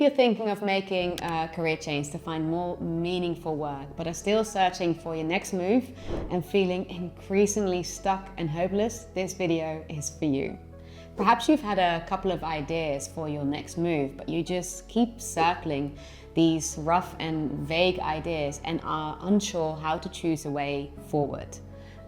If you're thinking of making a career change to find more meaningful work, but are still searching for your next move and feeling increasingly stuck and hopeless, this video is for you. Perhaps you've had a couple of ideas for your next move, but you just keep circling these rough and vague ideas and are unsure how to choose a way forward.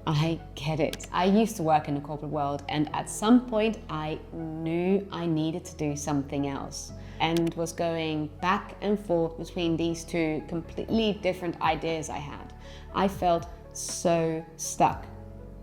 I get it. I used to work in the corporate world, and at some point I knew I needed to do something else and was going back and forth between these two completely different ideas I had. I felt so stuck.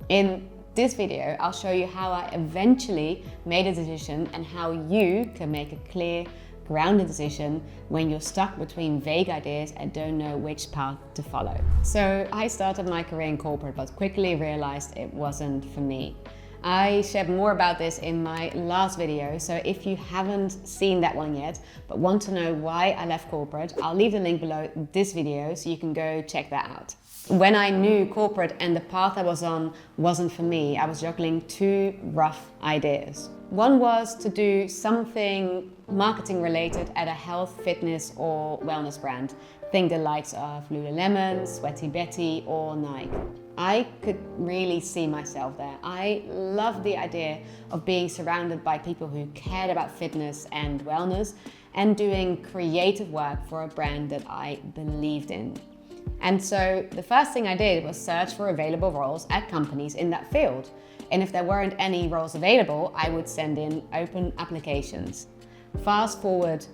In this video, I'll show you how I eventually made a decision and how you can make a clear, grounded decision when you're stuck between vague ideas and don't know which path to follow. So I started my career in corporate, but quickly realized it wasn't for me. I shared more about this in my last video, so if you haven't seen that one yet, but want to know why I left corporate, I'll leave the link below this video so you can go check that out. When I knew corporate and the path I was on wasn't for me, I was juggling two rough ideas. One was to do something marketing related at a health, fitness or wellness brand. Think the likes of Lululemon, Sweaty Betty or Nike. I could really see myself there. I loved the idea of being surrounded by people who cared about fitness and wellness and doing creative work for a brand that I believed in. And so the first thing I did was search for available roles at companies in that field. And if there weren't any roles available, I would send in open applications. Fast forward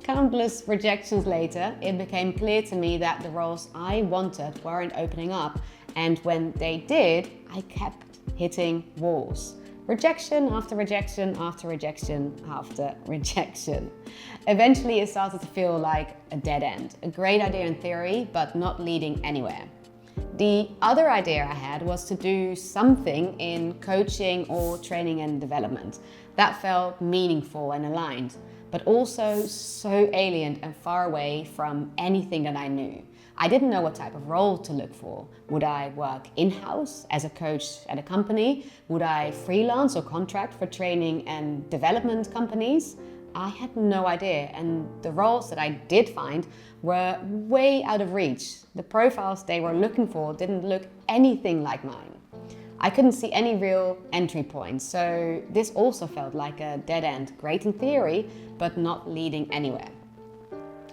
countless rejections later, it became clear to me that the roles I wanted weren't opening up. And when they did, I kept hitting walls. Rejection after rejection after rejection after rejection. Eventually, it started to feel like a dead end. A great idea in theory, but not leading anywhere. The other idea I had was to do something in coaching or training and development. That felt meaningful and aligned, but also so alien and far away from anything that I knew. I didn't know what type of role to look for. Would I work in-house as a coach at a company? Would I freelance or contract for training and development companies? I had no idea, and the roles that I did find were way out of reach. The profiles they were looking for didn't look anything like mine. I couldn't see any real entry points, so this also felt like a dead end. Great in theory, but not leading anywhere.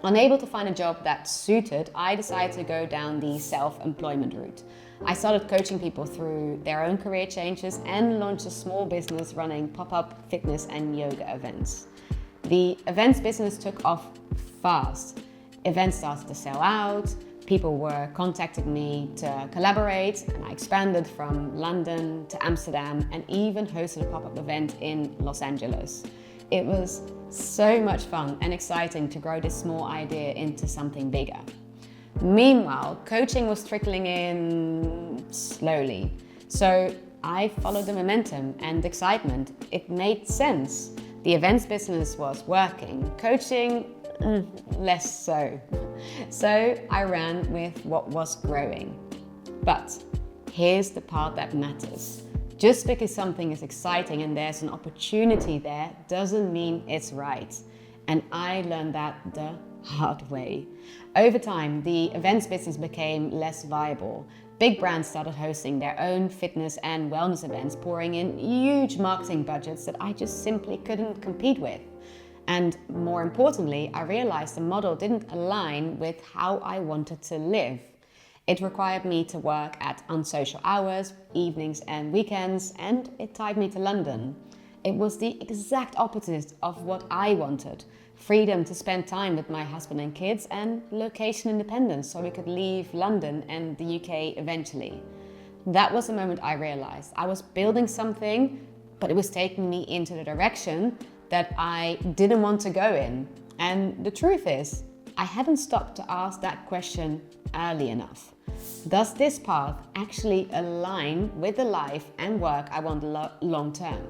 Unable to find a job that suited, I decided to go down the self-employment route. I started coaching people through their own career changes and launched a small business running pop-up fitness and yoga events. The events business took off fast. Events started to sell out, people were contacting me to collaborate, and I expanded from London to Amsterdam and even hosted a pop-up event in Los Angeles. It was so much fun and exciting to grow this small idea into something bigger. Meanwhile, coaching was trickling in slowly. So I followed the momentum and excitement. It made sense. The events business was working, coaching less so. So I ran with what was growing. But here's the part that matters. Just because something is exciting and there's an opportunity there doesn't mean it's right. And I learned that the hard way. Over time, the events business became less viable. Big brands started hosting their own fitness and wellness events, pouring in huge marketing budgets that I just simply couldn't compete with. And more importantly, I realized the model didn't align with how I wanted to live. It required me to work at unsocial hours, evenings and weekends, and it tied me to London. It was the exact opposite of what I wanted. Freedom to spend time with my husband and kids, and location independence so we could leave London and the UK eventually. That was the moment I realized I was building something, but it was taking me into the direction that I didn't want to go in. And the truth is, I hadn't stopped to ask that question early enough. Does this path actually align with the life and work I want long term?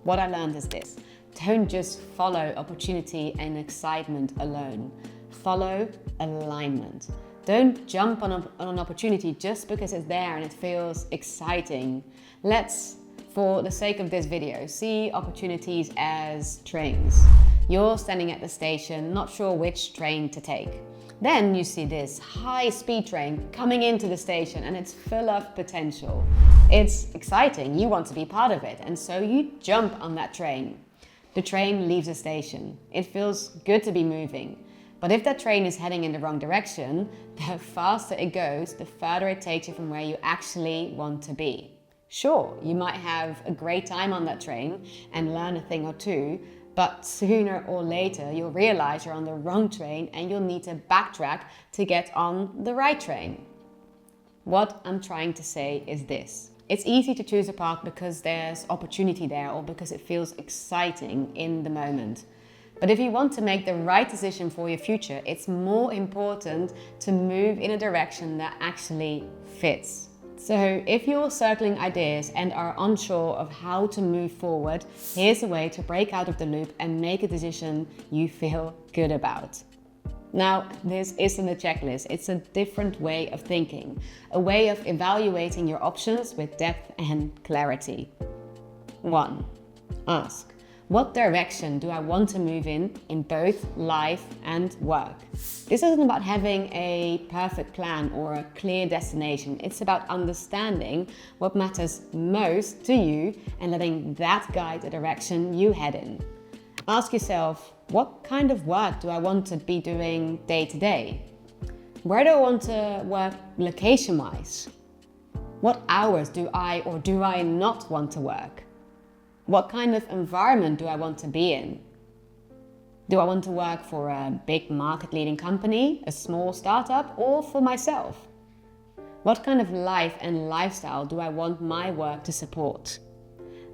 What I learned is this: don't just follow opportunity and excitement alone. Follow alignment. Don't jump on an opportunity just because it's there and it feels exciting. Let's, for the sake of this video, see opportunities as trains. You're standing at the station, not sure which train to take. Then you see this high-speed train coming into the station and it's full of potential. It's exciting, you want to be part of it, and so you jump on that train. The train leaves the station. It feels good to be moving. But if that train is heading in the wrong direction, the faster it goes, the further it takes you from where you actually want to be. Sure, you might have a great time on that train and learn a thing or two, but sooner or later you'll realize you're on the wrong train and you'll need to backtrack to get on the right train. What I'm trying to say is this. It's easy to choose a path because there's opportunity there or because it feels exciting in the moment. But if you want to make the right decision for your future, it's more important to move in a direction that actually fits. So if you're circling ideas and are unsure of how to move forward, here's a way to break out of the loop and make a decision you feel good about. Now, this isn't a checklist, it's a different way of thinking, a way of evaluating your options with depth and clarity. 1. Ask. What direction do I want to move in both life and work? This isn't about having a perfect plan or a clear destination. It's about understanding what matters most to you and letting that guide the direction you head in. Ask yourself, what kind of work do I want to be doing day to day? Where do I want to work location-wise? What hours do I or do I not want to work? What kind of environment do I want to be in? Do I want to work for a big market-leading company, a small startup, or for myself? What kind of life and lifestyle do I want my work to support?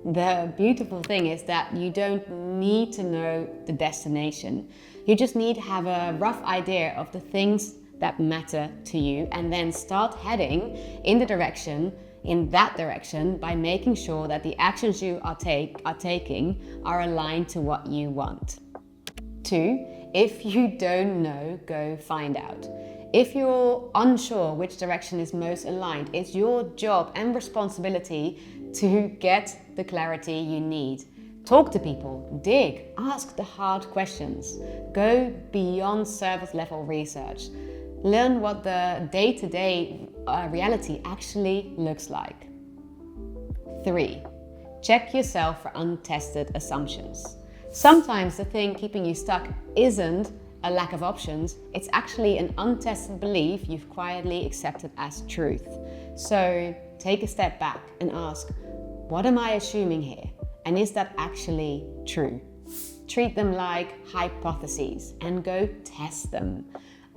The beautiful thing is that you don't need to know the destination. You just need to have a rough idea of the things that matter to you and then start heading in that direction by making sure that the actions you are taking are aligned to what you want. 2. If you don't know, go find out. If you're unsure which direction is most aligned, it's your job and responsibility to get the clarity you need. Talk to people, dig, ask the hard questions, go beyond surface level research. Learn what the day-to-day reality actually looks like. 3. Check yourself for untested assumptions. Sometimes the thing keeping you stuck isn't a lack of options, it's actually an untested belief you've quietly accepted as truth. So take a step back and ask, what am I assuming here? And is that actually true? Treat them like hypotheses and go test them.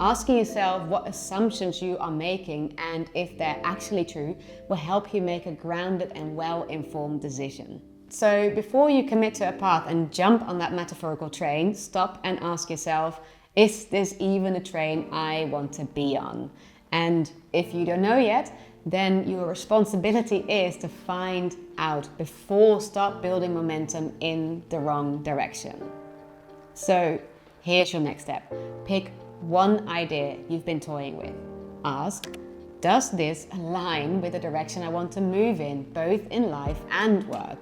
Asking yourself what assumptions you are making and if they're actually true will help you make a grounded and well-informed decision. So before you commit to a path and jump on that metaphorical train, stop and ask yourself, is this even a train I want to be on? And if you don't know yet, then your responsibility is to find out before start building momentum in the wrong direction. So here's your next step. Pick one idea you've been toying with. Ask, does this align with the direction I want to move in, both in life and work?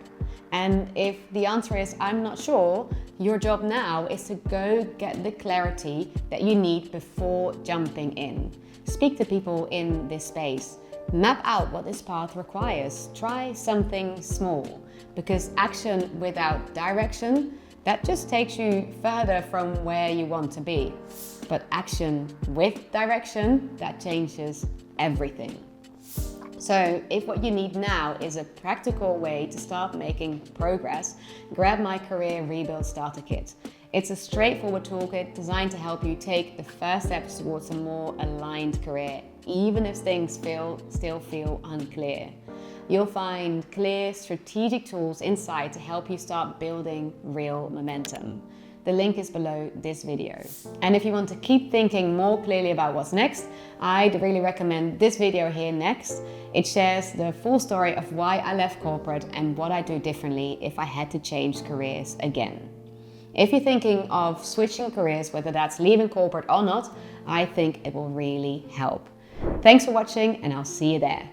And if the answer is, I'm not sure, your job now is to go get the clarity that you need before jumping in. Speak to people in this space. Map out what this path requires. Try something small, because action without direction, that just takes you further from where you want to be. But action with direction, that changes everything. So if what you need now is a practical way to start making progress, grab my Career Rebuild Starter Kit. It's a straightforward toolkit designed to help you take the first steps towards a more aligned career, even if things still feel unclear. You'll find clear, strategic tools inside to help you start building real momentum. The link is below this video. And if you want to keep thinking more clearly about what's next, I'd really recommend this video here next. It shares the full story of why I left corporate and what I do differently if I had to change careers again. If you're thinking of switching careers, whether that's leaving corporate or not, I think it will really help. Thanks for watching, and I'll see you there.